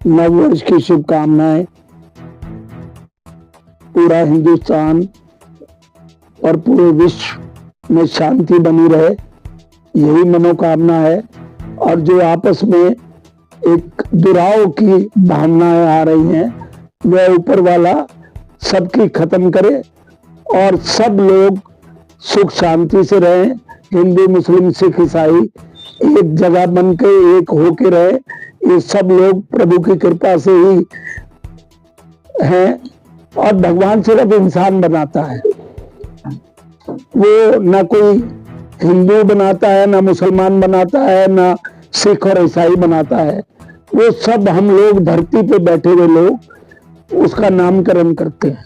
नववर्ष की शुभकामनाएं। पूरा हिंदुस्तान और पूरे विश्व में शांति बनी रहे, यही मनोकामना है। और जो आपस में एक दुराव की भावनाएं आ रही हैं, वह ऊपर वाला सबकी खत्म करे और सब लोग सुख शांति से रहें। हिंदू, मुस्लिम, सिख, ईसाई एक जगह बन के एक होके रहे। ये सब लोग प्रभु की कृपा से ही हैं और भगवान सिर्फ इंसान बनाता है, वो ना कोई हिंदू बनाता है, ना मुसलमान बनाता है, ना सिख और ईसाई बनाता है। वो सब हम लोग धरती पे बैठे हुए लोग उसका नामकरण करते हैं।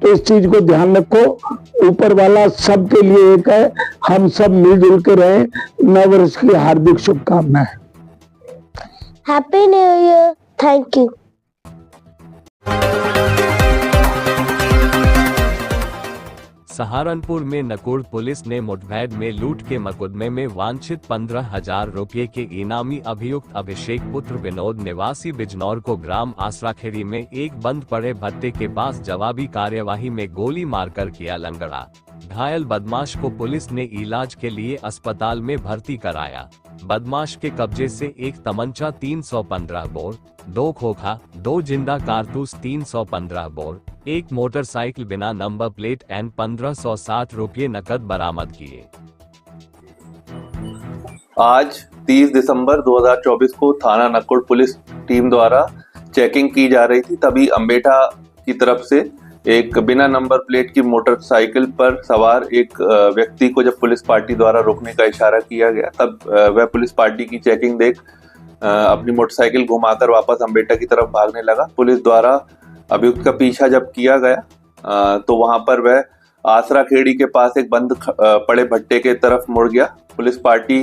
तो इस चीज को ध्यान रखो, ऊपर वाला सबके लिए एक है, हम सब मिलजुल के रहें। नववर्ष की हार्दिक शुभकामनाएं। Happy new year. Thank you. Saharanpur में नकुड़ पुलिस ने मुठभेड़ में लूट के मुकदमे में वांछित 15,000 रुपये के इनामी अभियुक्त अभिषेक पुत्र विनोद निवासी बिजनौर को ग्राम आसराखेड़ी में एक बंद पड़े भट्टे के पास जवाबी कार्यवाही में गोली मारकर किया लंगड़ा। घायल बदमाश को पुलिस ने इलाज के लिए अस्पताल में भर्ती कराया। बदमाश के कब्जे से एक तमंचा 315 बोर, 2 खोखा, 2 जिंदा कारतूस 315 बोर, एक मोटरसाइकिल बिना नंबर प्लेट एंड 1560 रुपये नकद बरामद किए। आज 30 दिसंबर 2024 को थाना नकुड़ पुलिस टीम द्वारा चेकिंग की जा रही थी, तभी अम्बेठा की तरफ से एक बिना नंबर प्लेट की मोटरसाइकिल पर सवार एक व्यक्ति को जब पुलिस पार्टी द्वारा रोकने का इशारा किया गया, तब वह पुलिस पार्टी की चेकिंग देख अपनी मोटरसाइकिल घुमाकर वापस अम्बेठा की तरफ भागने लगा। पुलिस द्वारा अभियुक्त का पीछा जब किया गया तो वहां पर वह आसराखेड़ी के पास एक बंद पड़े भट्टे के तरफ मुड़ गया। पुलिस पार्टी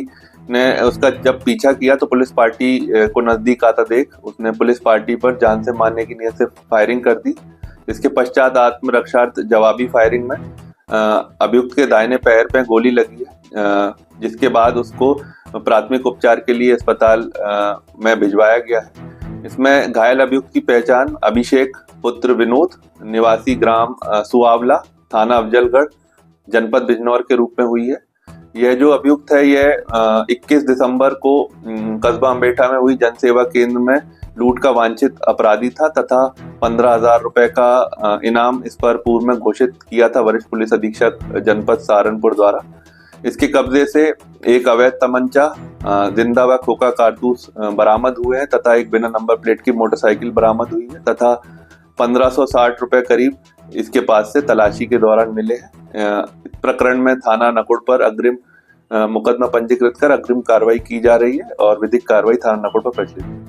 ने उसका जब पीछा किया तो पुलिस पार्टी को नजदीक आता देख उसने पुलिस पार्टी पर जान से मारने की नीयत से फायरिंग कर दी। इसके पश्चात आत्मरक्षार्थ जवाबी फायरिंग में अभियुक्त के दाहिने पैर पे गोली लगी है, जिसके बाद उसको प्राथमिक उपचार के लिए अस्पताल में भिजवाया गया है। इसमें घायल अभियुक्त की पहचान अभिषेक पुत्र विनोद निवासी ग्राम सुआवला, थाना अफजलगढ़, जनपद बिजनौर के रूप में हुई है। यह जो अभियुक्त है यह 21 दिसंबर को कस्बा अम्बेठा में हुई जनसेवा केंद्र में लूट का वांछित अपराधी था तथा 15,000 रुपए का इनाम इस पर पूर्व में घोषित किया था वरिष्ठ पुलिस अधीक्षक जनपद सहारनपुर द्वारा। इसके कब्जे से एक अवैध तमंचा, जिंदा व खोखा कारतूस बरामद हुए हैं तथा एक बिना नंबर प्लेट की मोटरसाइकिल बरामद हुई है तथा 1560 रुपए करीब इसके पास से तलाशी के दौरान मिले हैं। प्रकरण में थाना नकुड़ पर अग्रिम मुकदमा पंजीकृत कर अग्रिम कार्रवाई की जा रही है और विधिक कार्रवाई थाना नकुड़ पर प्रचलित।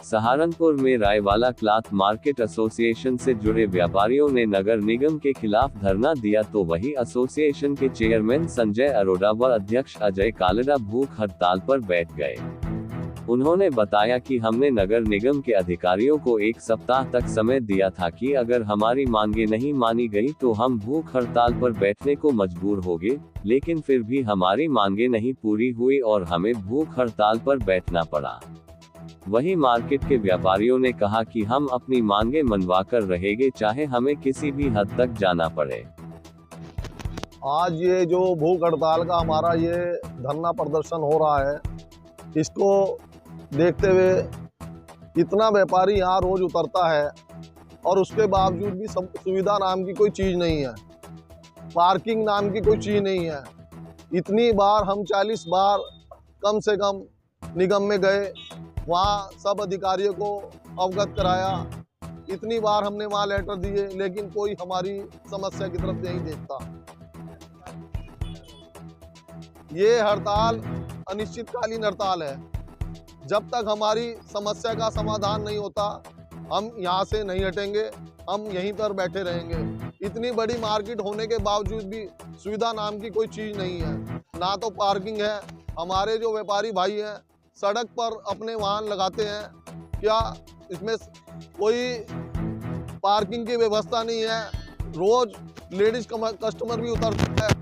सहारनपुर में रायवाला क्लॉथ मार्केट एसोसिएशन से जुड़े व्यापारियों ने नगर निगम के खिलाफ धरना दिया, तो वही एसोसिएशन के चेयरमैन संजय अरोड़ा व अध्यक्ष अजय कालड़ा भूख हड़ताल पर बैठ गए। उन्होंने बताया कि हमने नगर निगम के अधिकारियों को 1 सप्ताह तक समय दिया था कि अगर हमारी मांगे नहीं मानी गई तो हम भूख हड़ताल पर बैठने को मजबूर होंगे, लेकिन फिर भी हमारी मांगे नहीं पूरी हुई और हमें भूख हड़ताल पर बैठना पड़ा। वहीं मार्केट के व्यापारियों ने कहा कि हम अपनी मांगे मनवाकर रहेंगे, चाहे हमें किसी भी हद तक जाना पड़े। आज ये जो भूख हड़ताल का हमारा ये धरना प्रदर्शन हो रहा है, इसको देखते हुए इतना व्यापारी यहाँ रोज उतरता है और उसके बावजूद भी सुविधा नाम की कोई चीज़ नहीं है, पार्किंग नाम की कोई चीज़ नहीं है। इतनी बार हम 40 बार कम से कम निगम में गए, वहाँ सब अधिकारियों को अवगत कराया, इतनी बार हमने वहाँ लेटर दिए, लेकिन कोई हमारी समस्या की तरफ नहीं देखता। ये हड़ताल अनिश्चितकालीन हड़ताल है। जब तक हमारी समस्या का समाधान नहीं होता हम यहाँ से नहीं हटेंगे, हम यहीं पर बैठे रहेंगे। इतनी बड़ी मार्केट होने के बावजूद भी सुविधा नाम की कोई चीज़ नहीं है, ना तो पार्किंग है। हमारे जो व्यापारी भाई हैं सड़क पर अपने वाहन लगाते हैं, क्या इसमें कोई पार्किंग की व्यवस्था नहीं है। रोज लेडीज कस्टमर भी उतरता है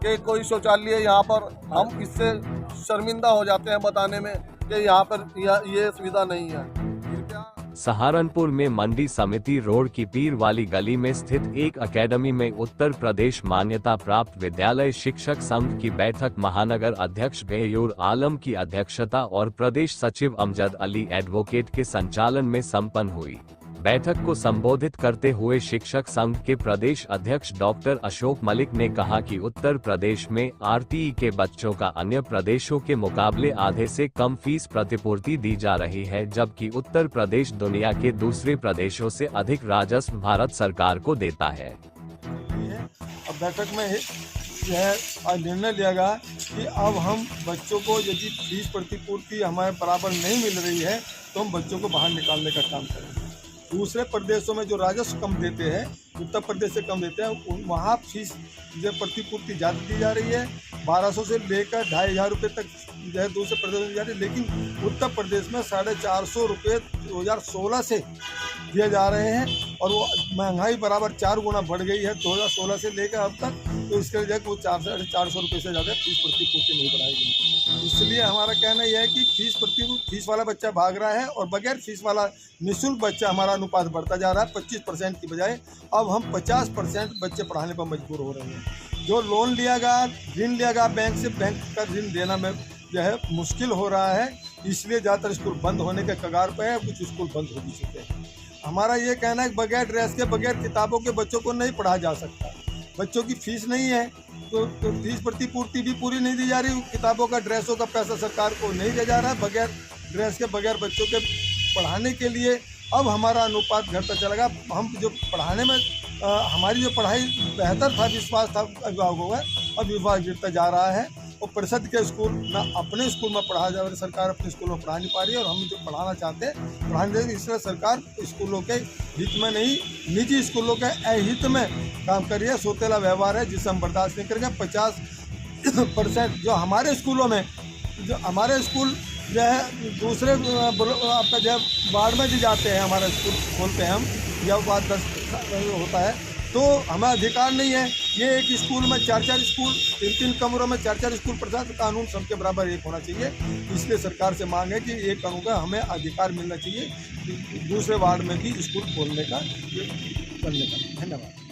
कि कोई शौचालय यहाँ पर, हम इससे शर्मिंदा हो जाते हैं बताने में कि यहाँ पर ये सुविधा नहीं है। कृपया सहारनपुर में मंडी समिति रोड की पीर वाली गली में स्थित एक अकेडमी में उत्तर प्रदेश मान्यता प्राप्त विद्यालय शिक्षक संघ की बैठक महानगर अध्यक्ष गयूर आलम की अध्यक्षता और प्रदेश सचिव अमजद अली एडवोकेट के संचालन में संपन्न हुई। बैठक को संबोधित करते हुए शिक्षक संघ के प्रदेश अध्यक्ष डॉक्टर अशोक मलिक ने कहा कि उत्तर प्रदेश में आरटीई के बच्चों का अन्य प्रदेशों के मुकाबले आधे से कम फीस प्रतिपूर्ति दी जा रही है, जबकि उत्तर प्रदेश दुनिया के दूसरे प्रदेशों से अधिक राजस्व भारत सरकार को देता है। अब बैठक में यह निर्णय लिया गया कि अब हम बच्चों को यदि फीस प्रतिपूर्ति हमारे बराबर नहीं मिल रही है तो हम बच्चों को बाहर निकालने का काम करेंगे। दूसरे प्रदेशों में जो राजस्व कम देते हैं, उत्तर प्रदेश से कम देते हैं, वहाँ फीस जो प्रतिपूर्ति ज़्यादा दी जा रही है। 1200 से लेकर 2500 रुपये तक जो है दूसरे प्रदेश में दी जा रही है, लेकिन उत्तर प्रदेश में 450 रुपये 2016 से दिए जा रहे हैं और वो महंगाई बराबर 4 गुना बढ़ गई है 2016 से लेकर अब तक। तो इसके लिए वो 400 रुपये से ज़्यादा फीस प्रतिपूर्ति नहीं बढ़ाई गई। इसलिए हमारा कहना यह है कि फीस वाला बच्चा भाग रहा है और बगैर फीस वाला निःशुल्क बच्चा हमारा अनुपात बढ़ता जा रहा है। 25% की बजाय अब हम 50% बच्चे पढ़ाने पर मजबूर हो रहे हैं। जो लोन लिया गया, ऋण लिया गया बैंक से, बैंक का ऋण देना में जो है मुश्किल हो रहा है, इसलिए ज़्यादातर स्कूल बंद होने के कगार पर है। कुछ स्कूल बंद हो भी चुके हैं। हमारा ये कहना है कि बगैर ड्रेस के, बगैर किताबों के बच्चों को नहीं पढ़ाया जा सकता। बच्चों की फीस नहीं है तो फीस प्रतिपूर्ति भी पूरी नहीं दी जा रही। किताबों का, ड्रेसों का पैसा सरकार को नहीं दिया जा रहा है। बगैर ड्रेस के, बगैर बच्चों के पढ़ाने के लिए अब हमारा अनुपात घटता चलेगा। हम जो पढ़ाने में हमारी जो पढ़ाई बेहतर था, विश्वास था अभिभावकों का, अब विश्वास गिरता जा रहा है। और परिषद के स्कूल ना अपने स्कूल में पढ़ा जा रहा है, सरकार अपने स्कूल में पढ़ा नहीं पा रही है और हम जो पढ़ाना चाहते हैं पढ़ाने देंगे। इसलिए सरकार स्कूलों के हित में नहीं, निजी स्कूलों के अहित में काम कर रही है। सोतेला व्यवहार है जिसे हम बर्दाश्त नहीं करेंगे। 50% जो हमारे स्कूलों में, जो हमारे स्कूल जो है दूसरे आपका जो वार्ड में भी जाते हैं, हमारा स्कूल खोलते हैं हम, या बात 10 होता है तो हमें अधिकार नहीं है। ये एक स्कूल में 4-4 स्कूल, 3-3 कमरों में 4-4 स्कूल प्रशासन कानून सबके बराबर एक होना चाहिए। इसलिए सरकार से मांग है कि एक कानून का हमें अधिकार मिलना चाहिए दूसरे वार्ड में भी स्कूल खोलने का, करने का। धन्यवाद।